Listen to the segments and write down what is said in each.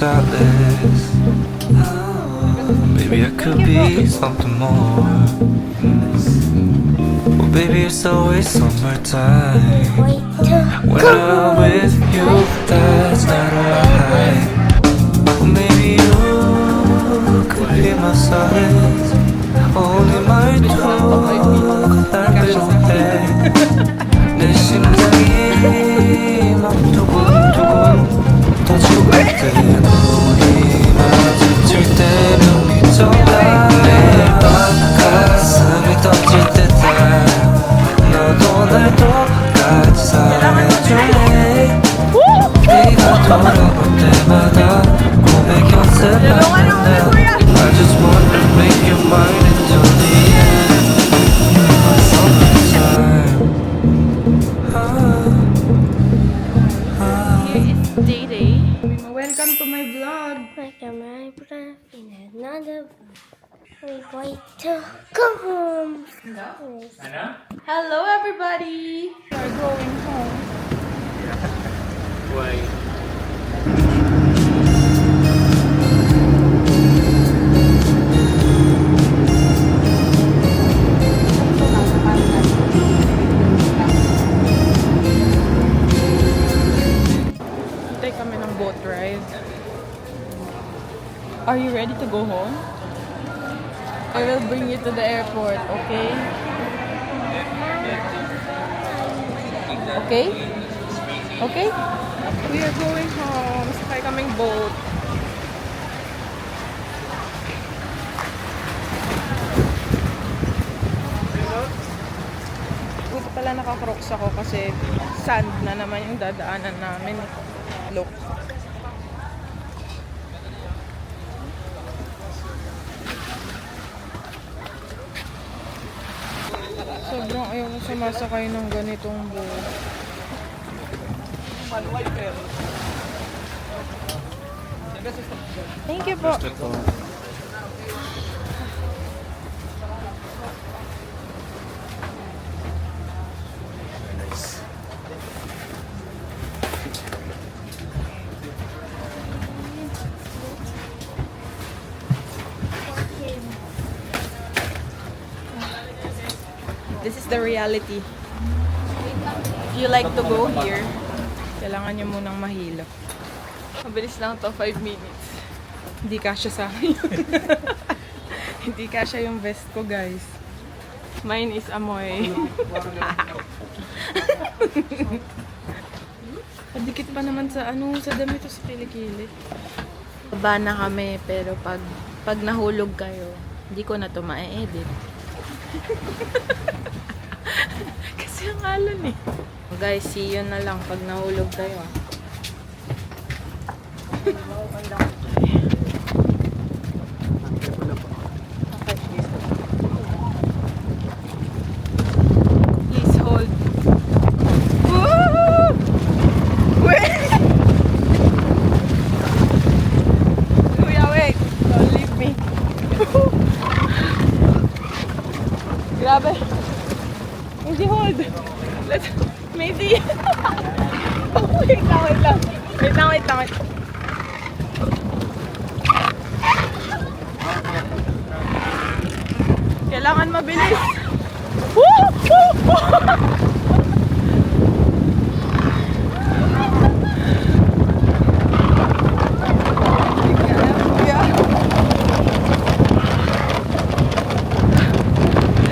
thoughtless. Maybe I could be something more. Well, baby, it's always summertime. When I'm with you, that's not right. Well, maybe you could be my solace. Only my truth, that little thing. 내 심장이 막 두근두근 터질 때 눈이 마주칠 때면 미쳐가 매일 밤 가슴이 터질 때다 너도 날 똑같이 사랑해줄래 네가 돌아올 때마다 고백 연습하는 날 I just wanna make you mine until the end summertime. Here is Day Day. Welcome to my vlog. Welcome my brother in another vlog. We're going to go home. Hello everybody. We are going home. Hintay kami ng boat ride. Are you ready to go home? I will bring you to the airport, okay? Okay? Okay? We are going home. Sakay kaming boat. Buti pala naka-crocs ako kasi sand na naman yung dadaanan namin. Look. Sobrang ayaw ko sumasakay ng ganitong boat. Thank you po. This is the reality. If you like to go here, kailangan nyo munang mahilo. Mabilis lang to, 5 minutes. Hindi kasya sa akin. Hindi kasya yung vest ko, guys. Mine is amoy. Padikit pa naman sa sa damit to sa kilikili. Baba na kami, pero pag nahulog kayo, hindi ko na to ma-edit. Kasi ang alon eh. Guys, see you na lang pag nahulog kayo. Please hold. Woo! Wait! Kuya, wait. Don't leave me. Grabe. Hindi hold. Let's... Maybe. Wait lang. Kailangan mabilis. Woo!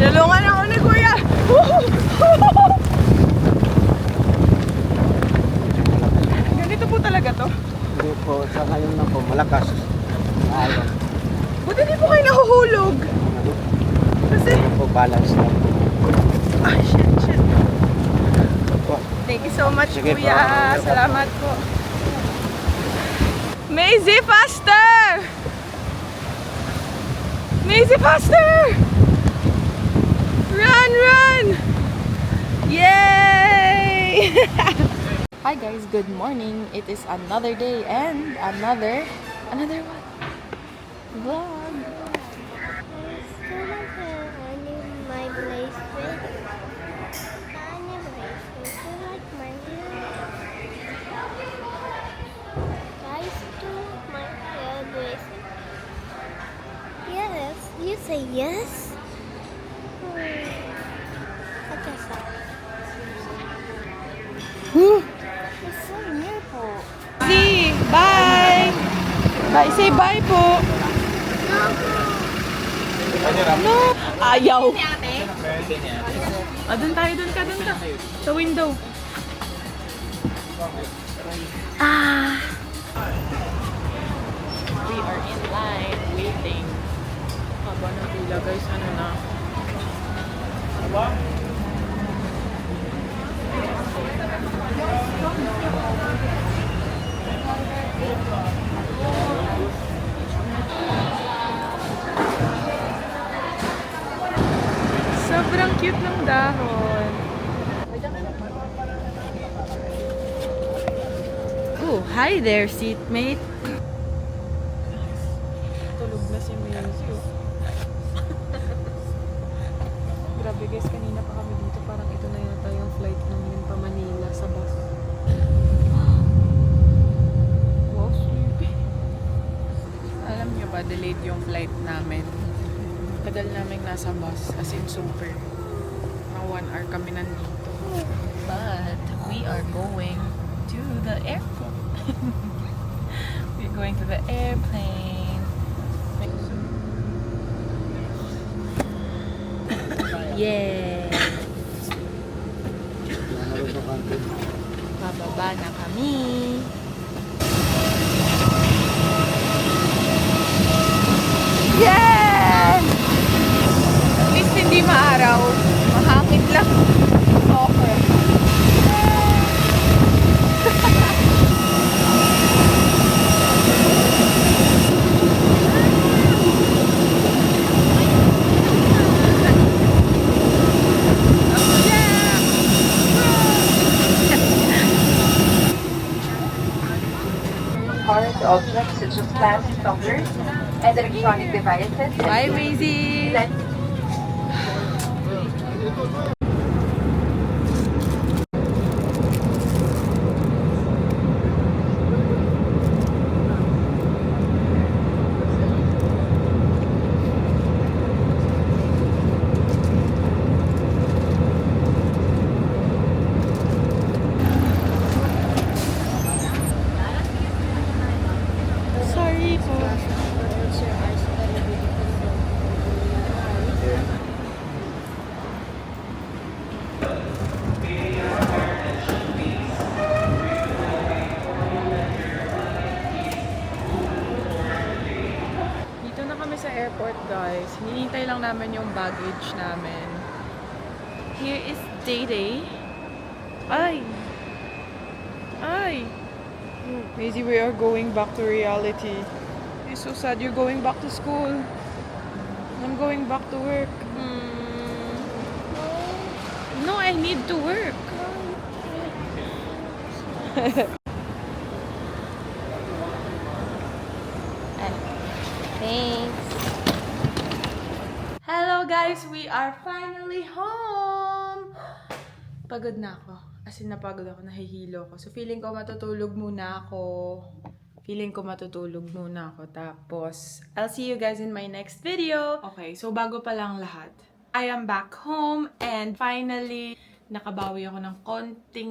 Tulungan ako ni Kuya. Ganito po talaga to? Hindi po, sa ngayon na po, malakas. Ayaw. Buti di po kayo nahuhulog. Kasi... Hindi po, balance lang po. Ay, shit. Po. Thank you so much, Sige Kuya. po. Salamat po. Maisie, faster! Maisie, faster! Run! Yay! Hi guys, good morning. It is another day and another what? Vlog. My bracelet. Tanya bracelet. You like my hair? Guys, to my Yes? What is that? It's so near po. See, bye! Bye, say bye po! No! Ayaw! Ah, dun tayo, dun ka. Sa window. Ah. We are in line, waiting. Haba ng pila guys, ano na. Sobrang cute ng dahon. Oh, hi there, seatmate. Tulog na si Maisie. Oh. Grabe guys, kanina pa kami dito. Parang ito na yata yung flight namin pa Manila sa bus. Wow, sleepy. Alam niyo ba, delayed yung flight namin. Tagal namin nasa bus, as in super. Mga 1 hour kami nandito. But we are going to the airport. We're going to the airplane. Yeah! Bababa na kami. Yeah! At least hindi maaraw. Mahangin lang. Okay. Hard objects such as plastic tumblers and electronic devices. Bye, Maisie! Sorry po. Dito na kami sa airport, guys. Hinihintay lang namin yung baggage namin. Here is Day-Day. Ay! Ay! Maisie, we are going back to reality. It's so sad. You're going back to school. I'm going back to work. No, I need to work. Thanks. Hello guys, we are finally home! Pagod na ako. As in, napagod ako, nahihilo ako. So, feeling ko matutulog muna ako. Tapos, I'll see you guys in my next video. Okay, so bago pa lang lahat, I am back home and finally, nakabawi ako ng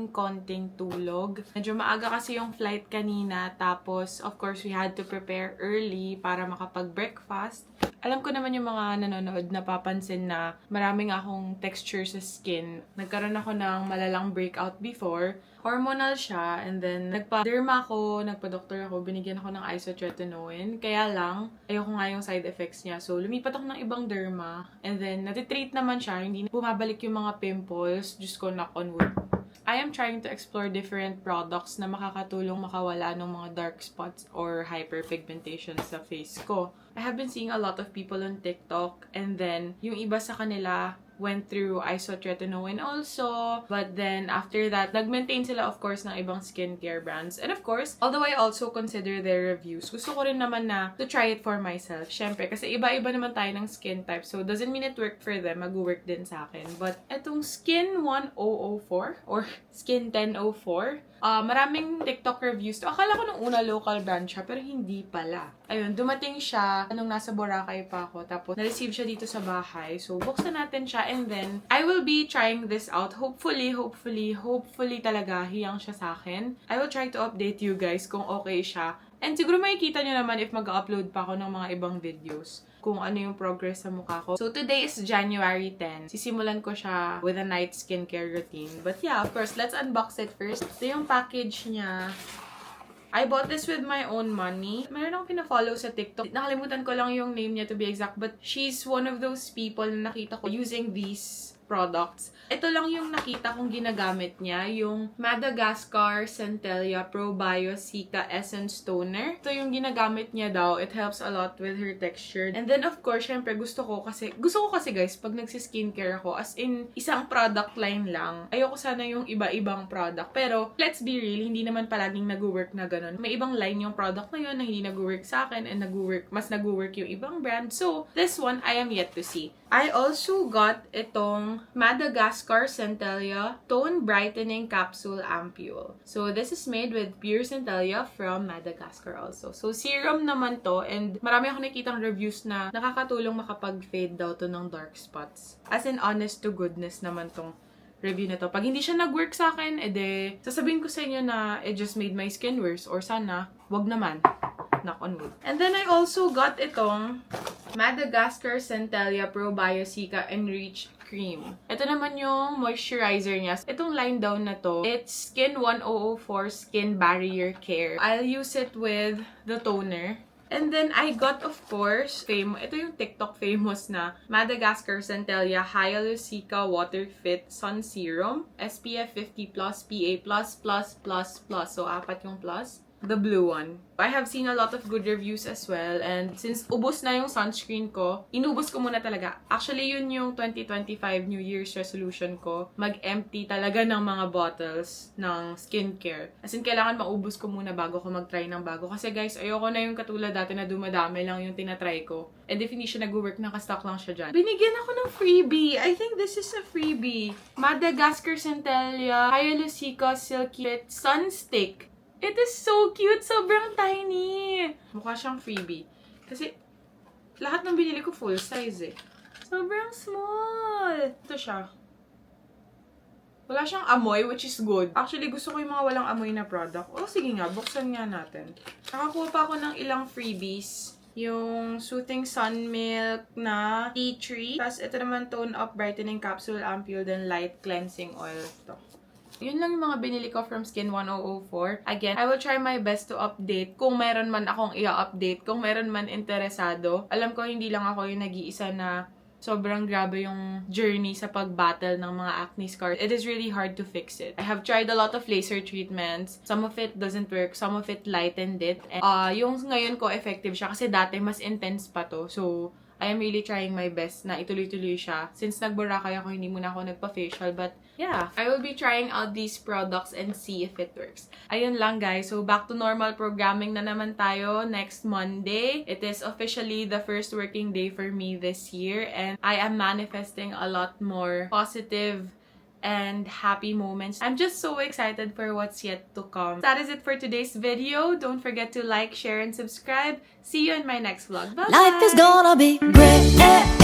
konting tulog. Medyo maaga kasi yung flight kanina. Tapos, of course, we had to prepare early para makapag-breakfast. Alam ko naman yung mga nanonood napapansin na maraming akong texture sa skin. Nagkaroon ako ng malalang breakout before. Hormonal siya, and then nagpa-derma ako, nagpa-doctor ako, binigyan ako ng isotretinoin. Kaya lang, ayoko nga yung side effects niya. So, lumipat ako ng ibang derma, and then natitreat naman siya, hindi na bumabalik yung mga pimples. Diyos ko, knock on wood. I am trying to explore different products na makakatulong makawala ng mga dark spots or hyperpigmentation sa face ko. I have been seeing a lot of people on TikTok, and then yung iba sa kanila went through isotretinoin also. But then, after that, nag-maintain sila, of course, ng ibang skincare brands. And of course, although I also consider their reviews, gusto ko rin naman na to try it for myself. Syempre, kasi iba-iba naman tayo ng skin type. So, doesn't mean it worked for them. Mag-work din sa akin. But, etong Skin 1004 or Skin 1004, Maraming TikTok reviews to. Akala ko nung una local brand siya, pero hindi pala. Ayun, dumating siya nung nasa Boracay pa ako. Tapos, na-receive siya dito sa bahay. So, buksan natin siya. And then, I will be trying this out. Hopefully talaga hiyang siya sa akin. I will try to update you guys kung okay siya. And siguro makikita nyo naman if mag-upload pa ako ng mga ibang videos kung ano yung progress sa mukha ko. So, today is January 10. Sisimulan ko siya with a night skincare routine. But yeah, of course, let's unbox it first. Ito yung package niya. I bought this with my own money. Meron akong pina-follow sa TikTok. Nakalimutan ko lang yung name niya to be exact. But she's one of those people na nakita ko using these products. Ito lang yung nakita kong ginagamit niya, yung Madagascar Centella Probio Cica Essence Toner. Ito yung ginagamit niya daw. It helps a lot with her texture. And then of course, syempre gusto ko kasi guys, pag nagsi-skincare ako, as in isang product line lang. Ayoko sana yung iba-ibang product. Pero let's be real, hindi naman palaging nag-work na ganun. May ibang line yung product na yun na hindi nag-work sa akin and mas nag-work yung ibang brand. So, this one, I am yet to see. I also got itong Madagascar Centella Tone Brightening Capsule Ampule. So, this is made with pure Centella from Madagascar also. So, serum naman to and marami ako nakikitang reviews na nakakatulong makapag-fade daw to ng dark spots. As in, honest to goodness naman tong review na to. Pag hindi siya nag-work sa akin, edi sasabihin ko sa inyo na it just made my skin worse or sana, wag naman. Knock on wood. And then I also got itong Madagascar Centella Probio Cica Enriched Cream. Ito naman yung moisturizer niya. Itong line down na to, it's Skin 1004 Skin Barrier Care. I'll use it with the toner. And then, I got, of course, ito yung TikTok famous na Madagascar Centella Hyaluronic Water Fit Sun Serum. SPF 50+, PA+++++. So, 4 yung plus. The blue one. I have seen a lot of good reviews as well. And since ubos na yung sunscreen ko, inubos ko muna talaga. Actually, yun yung 2025 New Year's resolution ko. Mag-empty talaga ng mga bottles ng skincare. As in, kailangan maubos ko muna bago ko mag-try ng bago. Kasi guys, ayoko na yung katulad dati na dumadami lang yung tinatry ko. And if hindi siya nag-work, nakastock lang siya dyan. Binigyan ako ng freebie. I think this is a freebie. Madagascar Centella Hyaluronic Silky Sun Stick. It is so cute! Sobrang tiny! Mukha siyang freebie. Kasi, lahat ng binili ko full size eh. Sobrang small! Ito siya. Wala siyang amoy, which is good. Actually, gusto ko yung mga walang amoy na product. Oh, sige nga, buksan nga natin. Nakakuha pa ako ng ilang freebies. Yung Soothing Sun Milk na tea tree. Tapos, ito naman Tone Up Brightening Capsule Ampule, then Light Cleansing Oil. Ito. Yun lang yung mga binili ko from Skin 1004. Again, I will try my best to update kung meron man akong i-update, kung meron man interesado. Alam ko, hindi lang ako yung nag-iisa na sobrang grabe yung journey sa pag-battle ng mga acne scars. It is really hard to fix it. I have tried a lot of laser treatments. Some of it doesn't work. Some of it lightened it. And, yung ngayon ko, effective siya kasi dati mas intense pa to. So, I am really trying my best na ituloy-tuloy siya. Since nag-Boracay ako, hindi muna ako nagpa-facial. But yeah, I will be trying out these products and see if it works. Ayun lang guys. So back to normal programming na naman tayo next Monday. It is officially the first working day for me this year. And I am manifesting a lot more positive and happy moments. I'm just so excited for what's yet to come. That is it for today's video. Don't forget to like, share, and subscribe. See you in my next vlog. Bye! Life is gonna be great.